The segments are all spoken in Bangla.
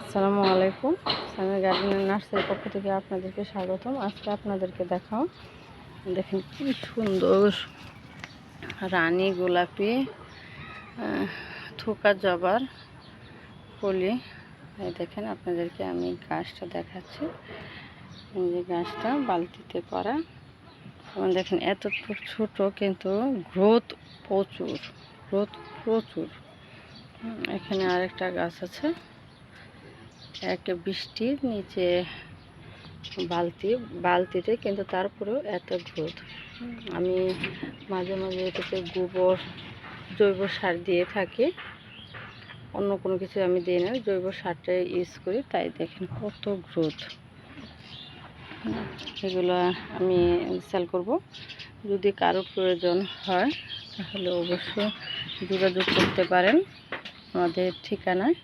আসসালামু আলাইকুম। সামিয়া গার্ডেনের নার্সারির পক্ষ থেকে আপনাদেরকে স্বাগতম। আজকে আপনাদেরকে দেখাও, দেখেন কি সুন্দর রানী গোলাপি থোকা জবার কলি। এই দেখেন, আপনাদেরকে আমি গাছটা দেখাচ্ছি। এই যে গাছটা বালতিতে করা, এবং দেখেন এত ছোট কিন্তু গ্রোথ প্রচুর। এখানে আরেকটা গাছ আছে, একটা বৃষ্টির নিচে বালতিতে, কিন্তু তারপরেও এত গ্রোথ। আমি মাঝে মাঝে এটাতে জৈব সার দিয়ে থাকি, অন্য কোনো কিছু আমি দিই না, জৈব সারটাই ইউজ করি। তাই দেখেন কত গ্রোথ। এগুলো আমি সেল করব। যদি কারো প্রয়োজন হয় তাহলে অবশ্যই যোগাযোগ করতে পারেন আমাদের ঠিকানায়।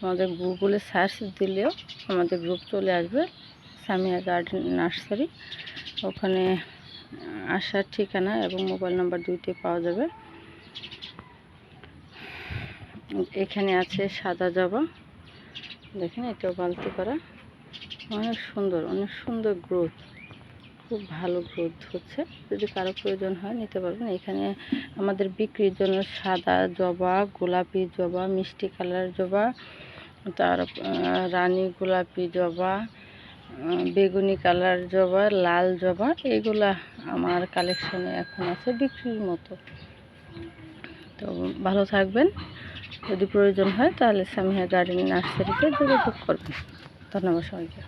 আমাদের গুগলে সার্চ দিলেও আমাদের গ্রুপ চলে আসবে, সামিয়া গার্ডেন নার্সারি। ওখানে আসার ঠিকানা এবং মোবাইল নাম্বার দুইটাই পাওয়া যাবে। এখানে আছে সাদা জবা, দেখেন এটাও বালতি করা, অনেক সুন্দর গ্রোথ, খুব ভালো গ্রোথ হচ্ছে। যদি কারো প্রয়োজন হয় নিতে পারবেন। এখানে আমাদের বিক্রির জন্য সাদা জবা, গোলাপি জবা, মিষ্টি কালার জবা, তার রানী গোলাপি জবা, বেগুনি কালার জবা, লাল জবা, এগুলা আমার কালেকশনে এখন আছে বিক্রির মতো। তো ভালো থাকবেন। যদি প্রয়োজন হয় তাহলে সামিয়া গার্ডেন নার্সারিতে যোগাযোগ করবেন। ধন্যবাদ সবাইকে।